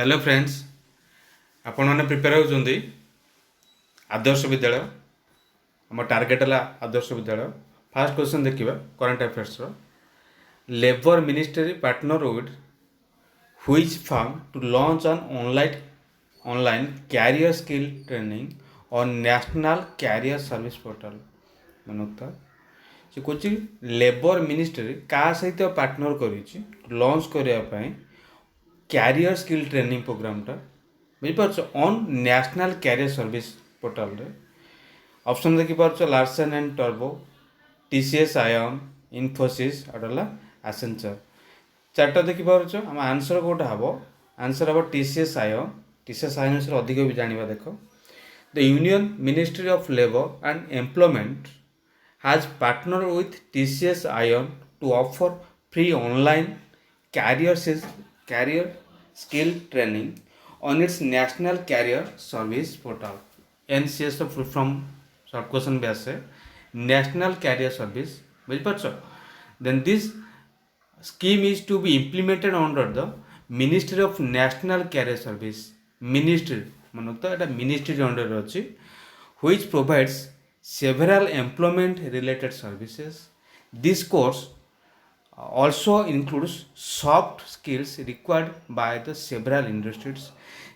Hello friends, आपण मैंने prepare होती आदर्श विद्यालय आम टार्गेट है आदर्श विद्यालय। फास्ट क्वेश्चन देखिए current affairs labour ministry partner with which firm to launch an online career skill training और नेशनल कैरियर सर्विस पोर्टल मनोता से कौन लेबर मिनिस्ट्री क्या सहित पार्टनर कर लॉन्च करने कैरियर स्किल ट्रेनिंग प्रोग्रामटा बुझिपार on national career service portal रे ऑप्शन देखिपार लार्सन एंड टर्बो टीसीएस आयन इनफोसिस आउटा एसेंचर चार्टा देखिपार आम आंसर कौटा हम आंसर हम टीसीएस आयन विषय अधिक भी जाना देख the union ministry of labour and employment has partnered with TCS Ion to offer free online career skill training on its national career service portal. NCS तो full from short question base है national career service बुझिपारछ। Then this scheme is to be implemented under the Ministry of National Career Service ministry मन तो एटा ministry under अछि which provides several employment related services. This course also includes soft skills required by the several industries.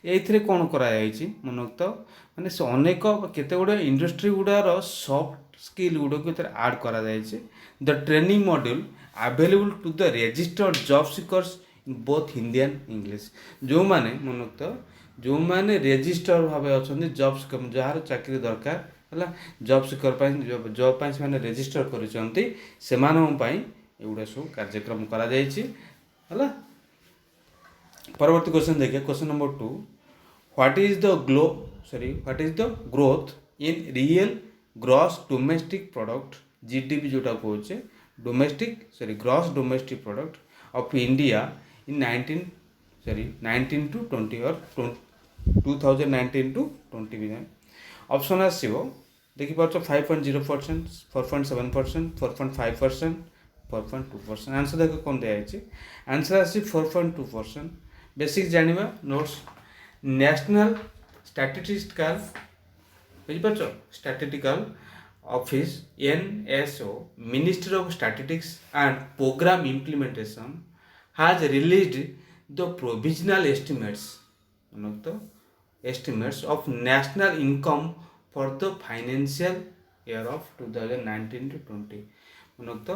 एथिरे कौन करा जायछि मनोक्त माने से अनेक केते गुडे इंडस्ट्री गुडार सॉफ्ट स्किल गुडो के ऐड करा जायछि। The training module available to the registered job seekers in both Hindi and English. जो माने मनोक्त जो माने रजिस्टर भाबे अछन्ती जॉब सीकर जहार चाकरी दरकार है जॉब सीकर जॉब से रेजिस्टर कर एगुड़ा सब कार्यक्रम करा है। परवर्ती क्वेश्चन देखिए question number 2 what is the growth in real gross domestic product GDP जोटा कहे gross domestic product of India in 19 to 20 और 2019 to 20 ऑप्शन आसो देखिपार 5.0%, 4.7%, 4.5%, 4.2%। आंसर देख कौन दिखाई आंसर आसी 4.2%। बेसिक जानिबा नोट्स नेशनल स्टैटिस्टिकल बुझिपार statistical office NSO ministry of statistics and programme implementation has released the provisional estimates of national income for the financial year of 2019 to 20 मनोक्त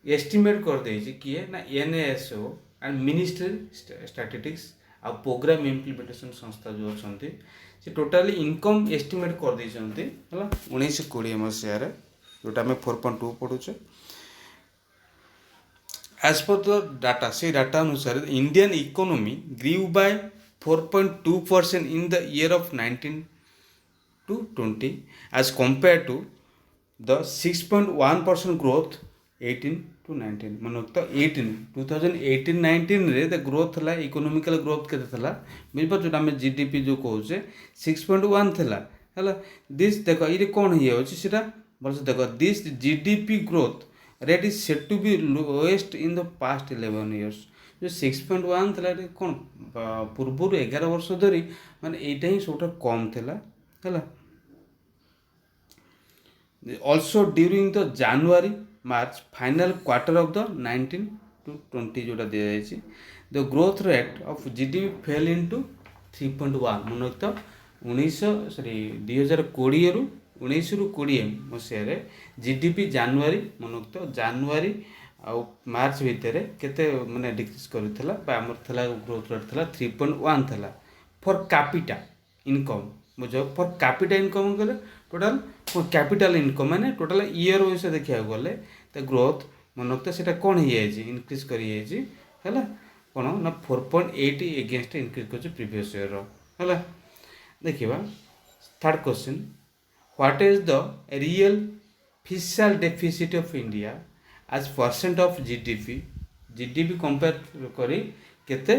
estimate कर देछि किए ना NSO एंड मिनिस्ट्री स्टैटिस्टिक्स आ programme implementation संस्था जो अछंती से टोटली इनकम एस्टिमेट कर देछंती हला 1920 मसिया रे जोटा हम 4.2 पढुछे। एज पर द डाटा से डाटा अनुसार Indian economy grew by 4.2% in the year of 19 to 20 as compared to the 6.1% growth 18 to 19 मनोक्त 2018-19 रे द ग्रोथ है इकोनॉमिकल ग्रोथ के बुझिपार जो आम जीडीपी जो कहे 6.1 थला है दिस देख ये कौन होता बोल देख this GDP growth rate is set to be lowest in the past 11 years। जो 6.1 थला कौन पूर्व 11 वर्ष धरी माने एटा ही सब कम थला है। Also during the January March final quarter of the 19 to 20 जोटा दिया जायछि the growth rate of GDP fell into 3.1 मनोक्त 2020 रु 19 रु 20 मसिया जीडीपी जनवरी मनोक्त जनवरी आ मार्च भितर केते माने डिक्रीज करथिला बा हमर थला ग्रोथ रेट थला 3.1 थला फॉर कैपिटा इनकम बुझो फॉर कैपिटा इनकम गले टोटल फॉर कैपिटल इनकम माने टोटल ईयर वाइज देखिया गले त ग्रोथ मनोक्त सेटा कोन ही जायछि इंक्रीज करि जायछि हैला कोन ना 4.8 अगेंस्ट इंक्रीज करछि प्रीवियस ईयर रो हैला। देखिबा third question what is the real fiscal deficit of India as percent of GDP compare करी केते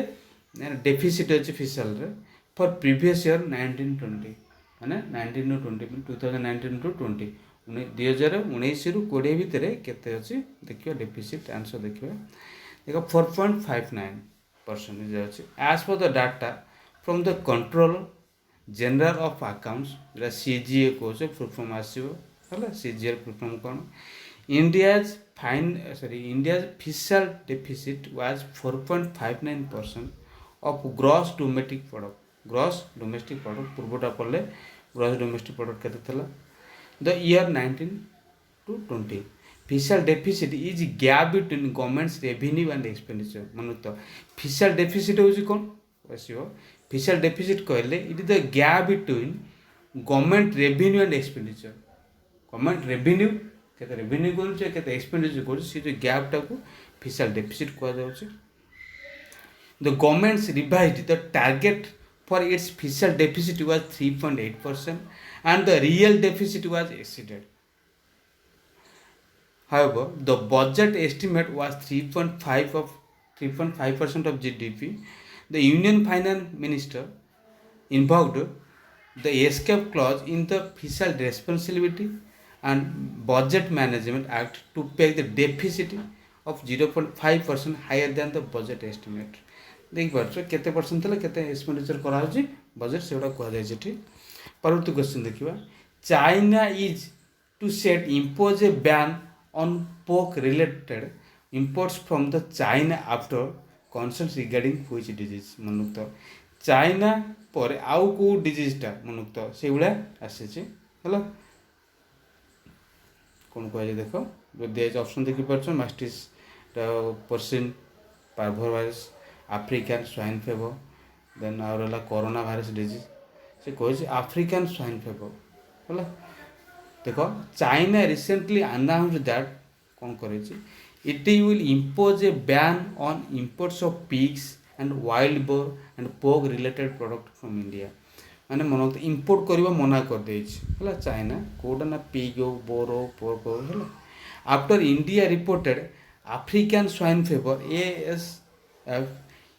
डेफिसिट अछि फिस्कल रे फॉर प्रीवियस ईयर 1920 माने 19 to 20 2019 to 20 2019 रु 20 भितर केते अछि देखियो डेफिसिट आंसर देखियो देखो 4.59% अछि। As per the data from the controller general of accounts जो सीजीए कहे फुल फॉर्म आसो है सीजीए फुल फॉर्म कौन India's fiscal deficit was 4.59% of gross domestic product. Gross domestic product पूर्वटा पढ़ले gross domestic product केते थला the year 19 to 20. Fiscal deficit is gap between government's revenue and expenditure. मानो तो fiscal deficit होची कोन आसीओ fiscal deficit कहले it is the gap between government revenue and expenditure. Government revenue केते revenue करूचे केते expenditure करूचे से जो गैप को फिस्कल डेफिसिट कहा जाउचे the governments revised the target for its fiscal deficit was 3.8% and the real deficit was exceeded. However, the budget estimate was 3.5% of GDP. The Union Finance Minister invoked the escape clause in the Fiscal Responsibility and Budget Management Act to pay the deficit of 0.5% higher than the budget estimate. देख पार्छ केते percent थला केते expenditure करा होची budget सेडा कहा जाय छै ठीक परवर्ती क्वेश्चन देखिबा China is to set impose a ban on pork related imports from the China after concerns regarding which disease मनुक्त चाइना पर आउ को डिजीजटा मनुक्त सेउला आसे छै हला कौन कह देख जो दिया ऑप्शन देखिपार मास्टिस पर्सिन पार्भर virus African swine fever then आउरला कोरोना भाइरस डिजीज से कहे आफ्रिकान स्वाइन फेवर है देख चाइना रिसेंटली अनाउंस्ड दैट कौन करे it will impose a ban on imports of pigs and wild boar and pork related product from India माने मन import करवा मना कर देला चाइना कोटा ना पिग हो बोर हो पोर्क हो है after India reported African swine favour ASF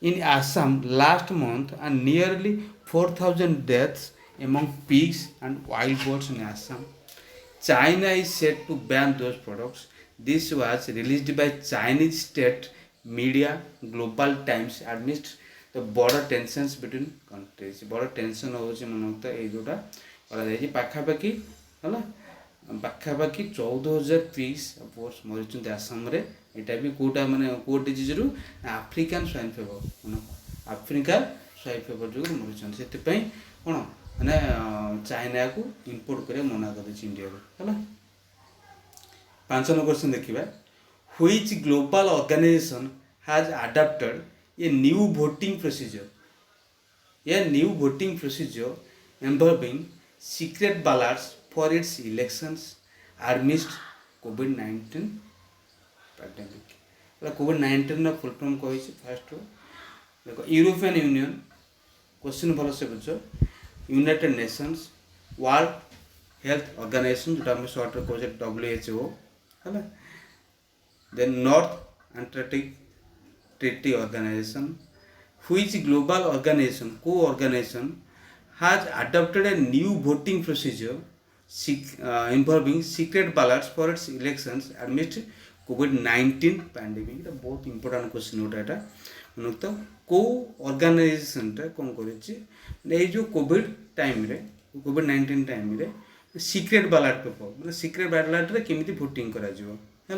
in Assam last month and nearly 4,000 deaths among pigs and wild boars in Assam. China is set to ban those products. This was released by Chinese state media Global Times amidst the border tensions between countries. Border tension होची मनोता ए जोटा करा जाय पाखापाखी हला पाखापाखी 14,000 pigs bourse मरिचंते Assam रे एटा भी कोटा माने को disease रु अफ्रीकन स्वाइन फेवर माने अफ्रीका स्वाइन फेवर जो मरिचंते सेते पई कोन माने चाइना को इंपोर्ट करे मना कर दे इंडिया रो हला 5 नंबर क्वेश्चन देखिबा which global organisation has adopted a new voting procedure. A new voting procedure involving secret ballots for its elections amidst COVID-19 pandemic. COVID-19 ना फुल फॉर्म कही फास्ट देखो यूरोपियन यूनियन क्वेश्चन भल से बुझ United Nations World Health Organisation जोटा हम short रे कहे WHO है then North Antarctic Treaty Organization, which global organization, co-organization, has adopted a new voting procedure involving secret ballots for its elections amidst COVID-19 pandemic. It's a बहुत important question होता है मतलब तो co-organization टा कौन करे ची ये जो कोविड टाइम रे COVID-19 टाइम रे secret ballot पेपर मतलब secret ballot रे केमिति voting करा जिवो है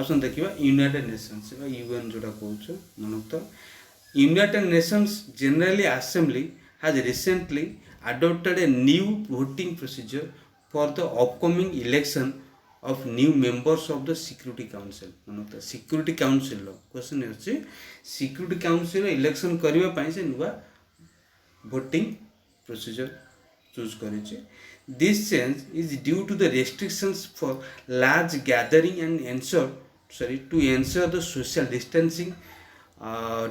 आसन देखिबा यूनाइटेड नेशंस यूएन जोटा कहउछ मनोक्त united nations general assembly has recently adopted a new voting procedure for the upcoming election of new members of the Security Council. मनोक्त Security Council low question अछि Security Council इलेक्शन करबा पई से नुवा voting procedure choose करे छे. This change is due to the restrictions for large gathering and to ensure the social distancing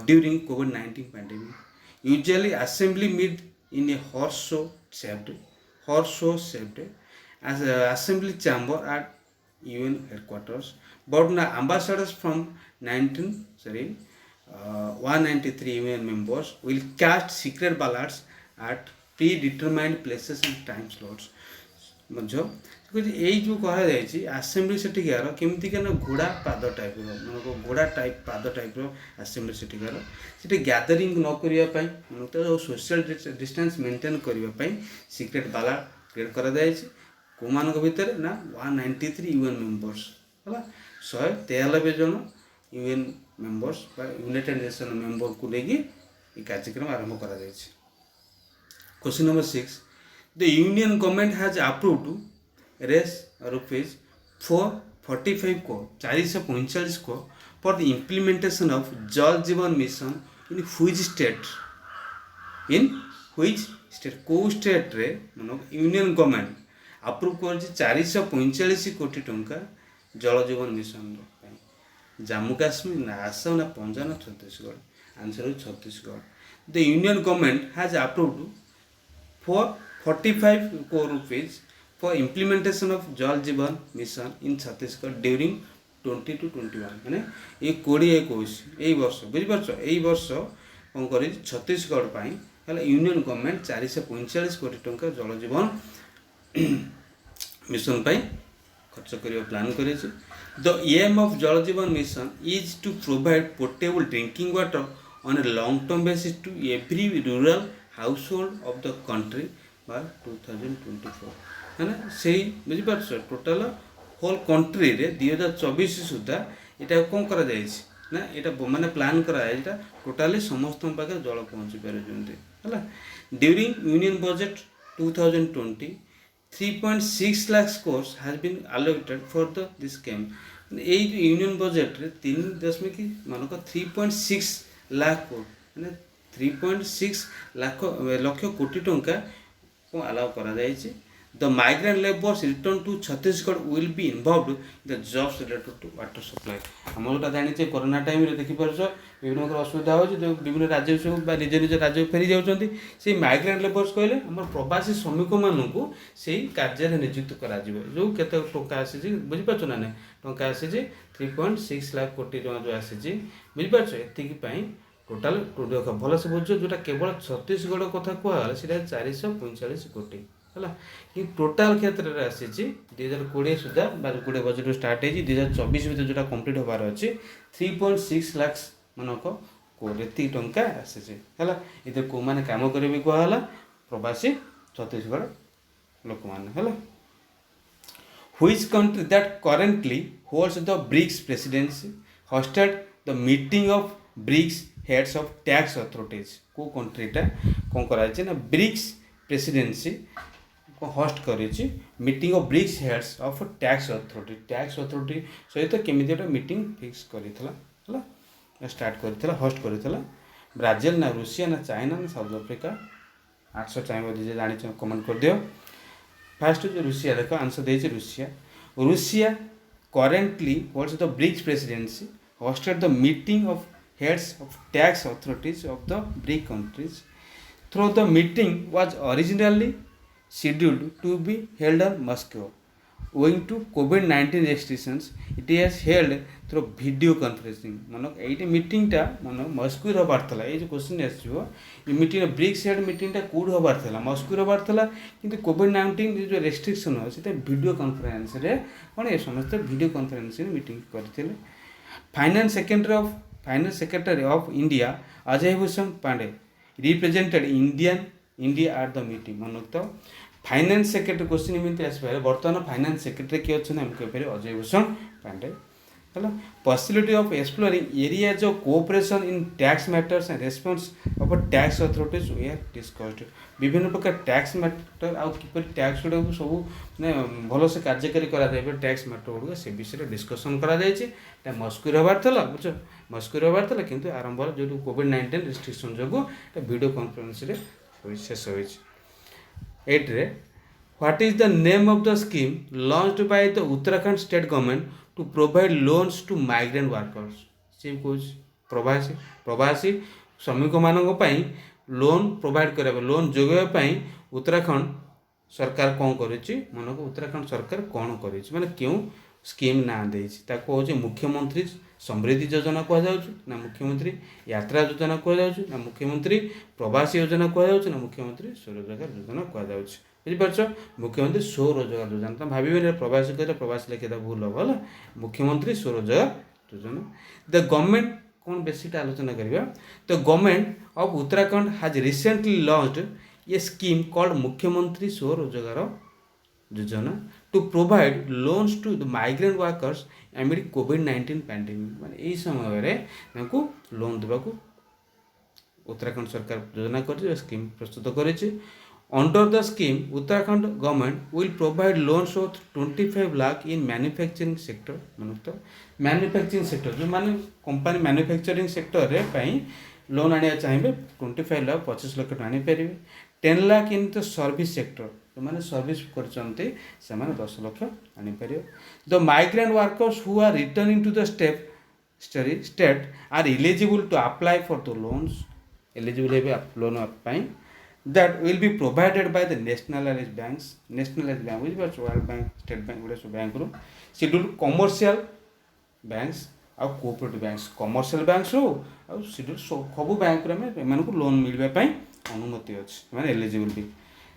during COVID-19 pandemic. Usually, assembly meet in a horse show shaped as assembly chamber at UN headquarters. But now ambassadors from 193 UN members will cast secret ballots at predetermined places and time slots. यही जो कहुई assembly सेठिकार केमती ना घोड़ा पाद type घोड़ा type पाद type assembly सेठिकार से gathering न करने तो सोशल डिस्टेंस मेंटेन करने सिक्रेट बाला क्रिएट कर कौमान भितर ना 193 यूएन मेंबर्स है 193 जन UN members United Nation member को लेकिन कार्यक्रम आरंभ कर question number 6 the union government has approved रेस rupees 445 crore 445 crore for the implementation of Jal Jeevan mission in which state को स्टेट रे यूनियन गवर्नमेंट अप्रूव कर 445 कोटी टंका जल जीवन मिशन जम्मू काश्मीर ना आसाम ना पंजाब ना छत्तीसगढ़ आंसर हो Chhattisgarh the union government has approved for 45 crore rupees for implementation of Jal Jeevan Mission in Chhattisgarh during 20 to 21 माने ये 20-21 यही वर्ष बुझिपारछ यही वर्ष कौन कर छत्तीसगढ़ यूनियन गवर्नमेंट 445 कोटी टंका जल जीवन मिशन खर्च करने प्लान कर the M of Jal Jeevan mission is to provide portable drinking water on a long term basis to every rural household of the country by 2024 है ना से बुझिपार टोटाल होल कंट्री रे 2024 सुधा यहाँ कौन कर ना यहाँ माने प्लान करा टोटाली समस्त पाखे जल पहुँची पारे during union budget 2020 3.6 lakh crore has been allocated for this scheme यही यूनियन बजेट रे 3 मानक 3.6 लाख crore माने 3.6 लाख कोटी टंका को अलाउ करा जायछि the migrant labours return to Chhattisgarh will be involved in the jobs related to water supply हम जोटा जानी कोरोना टाइम रे देखि परछ विभिन्न प्रकार असुविधा हो जो विभिन्न राज्य सब निज निज राज्य फेरी जाउछन्ती से माइग्रेंट लेबर्स कहले हमर प्रवासी श्रमिक मानकु से कार्य रे नियुक्त करा जिवो जो केते टंका आसी जे बुझि पाछो ना नै टंका आसी जे 3.6 लाख कोटी टंका जो आसी जे बुझि पाछो एति की पई टोटाल भल से बुझ जोटा केवल छत्तीसगढ़ कथा कहला सीधा 445 कोटी है कि टोटाल क्षेत्र में आसी 2020 सुधा 20 बजेट स्टार्ट हो 2024 भर जोटा कंप्लीट होबार अच्छे 3.6 लाख मानक कोटी टंका आसी है ये कौ मैंने कम करेंगे कहला प्रवासी छत्तीसगढ़ लोक मैंने which country that currently holds the BRICS presidency hosted the meeting of BRICS heads of tax authorities को कंट्रीटा कौन कराई ना ब्रिक्स प्रेसिडेंसी को होस्ट करी meeting of BRICS heads of tax authority सहित केमी गोटे मीटिंग फिक्स करा स्टार्ट कर होस्ट कर ब्राजिल ना रूसिया ना चाइना ना साउथ अफ्रिका 800 चाहिए जानी कमेंट कर दियो फास्ट जो रूसिया देख आंसर दे Russia currently holds the BRICS presidency hosted the meeting of heads of tax authorities of the BRIC countries. Though the meeting was originally scheduled to be held in Moscow, owing to COVID-19 restrictions, it is held through video conferencing. मानो ये meeting टा मानो मस्को हबार था ये जो question आसो ये मीटिंग ब्रिक्स हेड मीटिंग टा कौट हबार था मस्को हबार था कि COVID-19 जो रेस्ट्रिक्शन अच्छे वीडियो कॉन्फ्रेंस रे कौन ये समस्त वीडियो कॉन्फ्रेंस मीटिंग करते finance secretary of India Ajay Bhushan Pandey represented India at the meeting मन तो फाइनेंस सेक्रेटरी क्वेश्चन एमती आसपारे बर्तमान फाइनेंस सेक्रेटरी किए अच्छे आम कहीपर अजय भूषण पांडे है possibility of exploring areas of cooperation in tax matters and response of tax authorities we are discussed विभिन्न प्रकार टैक्स मैटर आउ किपर टैक्स गुड़ा सब ने भल से कार्यकारी करा टैक्स मैटर गुड़ा से विषय डिस्कसन करा मस्को हबार था बुझ मस्को हबार था किंतु आरंभ जो COVID-19 रेस्ट्रिक्शन जो वीडियो कॉन्फ्रेंस शेष हो what is the name of the scheme launched by the Uttarakhand state government to provide loans to migrant workers सी कौन प्रवासी श्रमिक मानक लोन प्रोवाइड करा लोन जोगाई उत्तराखंड सरकार कौन करी मन को उत्तराखंड सरकार कौन करी माने क्यों स्कीम ना देछि मुख्यमंत्री समृद्धि योजना कहुँ ना मुख्यमंत्री यात्रा योजना कहुँ ना मुख्यमंत्री प्रवासी योजना कहुँ ना मुख्यमंत्री स्वरोजगार योजना कहुँ बुझिपार मुख्यमंत्री स्वरोजगार योजना तुम भाव प्रवासी कहते प्रवासी लिखे भूल हम है मुख्यमंत्री स्वरोजगार योजना द गवर्नमेंट कौन बेसिक आलोचना करवा the government of Uttarakhand has recently launched a scheme called Mukhyamantri Swarojgar Yojana to provide loans to the migrant workers amid कोविड-19 पैंडेमिक माने यही समय लोन देवाक उत्तराखंड सरकार योजना कर स्कीम प्रस्तुत कर under the scheme Uttarakhand government will provide loans of 25 lakh in manufacturing sector मान तो मैन्युफैक्चरिंग सेक्टर जो माने कंपनी मैन्युफैक्चरिंग सेक्टर रे पई लोन आनिया चाहिए 25 लाख 25 लाख आनी पारे 10 lakh in the service sector जो माने सर्विस करचंते से माने 10 लाख आनी पारे the migrant workers who are returning to the state are eligible to apply for the loans eligible है लोन पाई that will be provided by the nationalized banks which was World Bank, State Bank गुड़े सब bank रू scheduled commercial banks और cooperative banks commercial banks रो और scheduled सब bank रे में एमान को लोन मिलबे पई अनुमति अछि माने एलिजिबल भी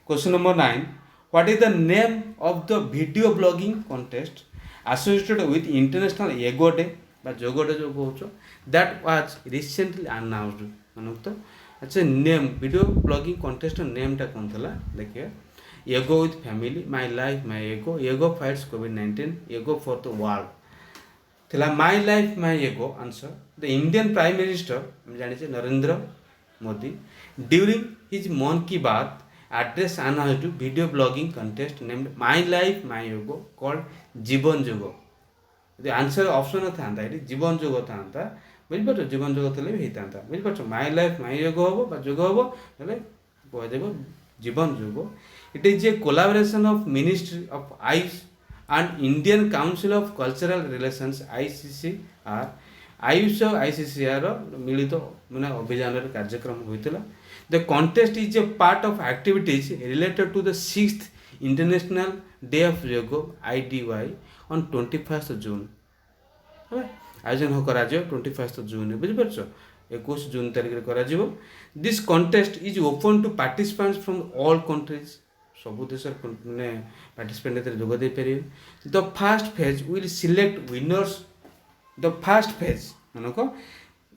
question number 9 what is the name of the video blogging contest associated with international एगो डे बा जोगो डे जो कहउछो दैट वाज रिसेंटली अनाउंस्ड माने तो अच्छा name video blogging contest name टा कौन था देखिए एगो with family my life my एगो फाइट्स कोविड-19 एगो फॉर द वर्ल्ड थिला माय लाइफ माय एगो answer the Indian prime minister हम जानि छे नरेंद्र मोदी ड्यूरिंग हिज मन की बात address announced video blogging contest named my life my एगो कॉल्ड जीवन जुग यदि आंसर ऑप्शन था जीवन जुग था बुझिपार जीवन जुग थे भी होता बुझिपार माय लाइफ माय युग हम जुग हम कहदेव जीवन जुग it is a collaboration of ministry of AYUSH and Indian council of cultural relations ICCR AYUSH और ICCR मिलित माने अभियान कार्यक्रम होता the contest is a part of activities related to the 6th international day of yoga IDY on 21 June आयोजन हो करा 21 जून बुझिपार 21 जून तारिख करा this contest is open to participants from all countries सब देश माने पार्टिसिपेंट एते जोग दे पारे the first phase will select winners the first phase मानको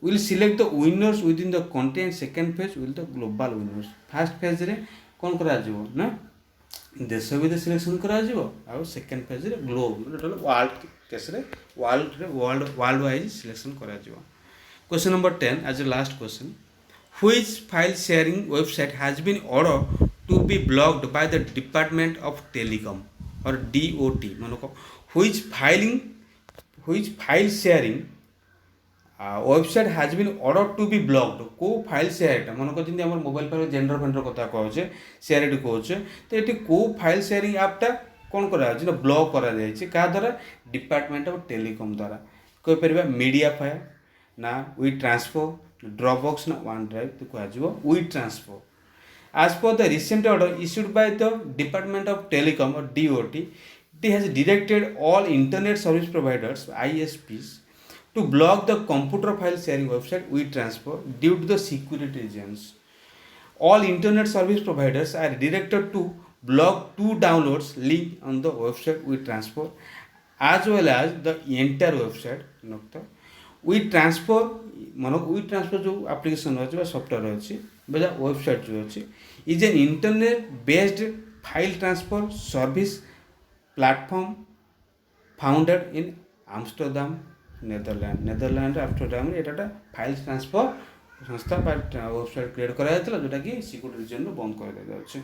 will select the winners within the country and second phase will the global winners first phase रे कोन करा ना देश विदेश सिलेक्शन करा आ सेकंड फेज रे ग्लोब मतलब वर्ल्ड केस रे वर्ल्ड वाइज सिलेक्शन करा question number 10 as a last question which file sharing website has been order to be blocked by the department of telecom और DOT मानको which file sharing website has been order to be blocked को file share मानको जिंदी हमर mobile पर gender fender कथा कहछे share कहछे तो eighty को फाइल शेयरिंग ऐप टा कौन करा ब्लॉक करा क्या द्वारा डिपार्टमेंट ऑफ टेलीकॉम द्वारा कही पार मीडिया फायर ना वी ट्रांसफर ड्रॉपबॉक्स ना वन ड्राइव तो कह WeTransfer as per the recent order issued by the department of telecom और DOT it has directed all internet service providers ISPs to block the computer file sharing website we transfer due to the security reasons. All internet service providers are directed to block two downloads link on the website we transfer as well as the entire website. We transfer मानो we transfer जो application अच्छी software अच्छी बजा website जो अच्छी is an internet based file transfer service platform founded in Amsterdam Netherlands Amsterdam एटा file transfer संस्था website create करा जोटा कि सिक्योरिटी रीजन बंद कर दिया।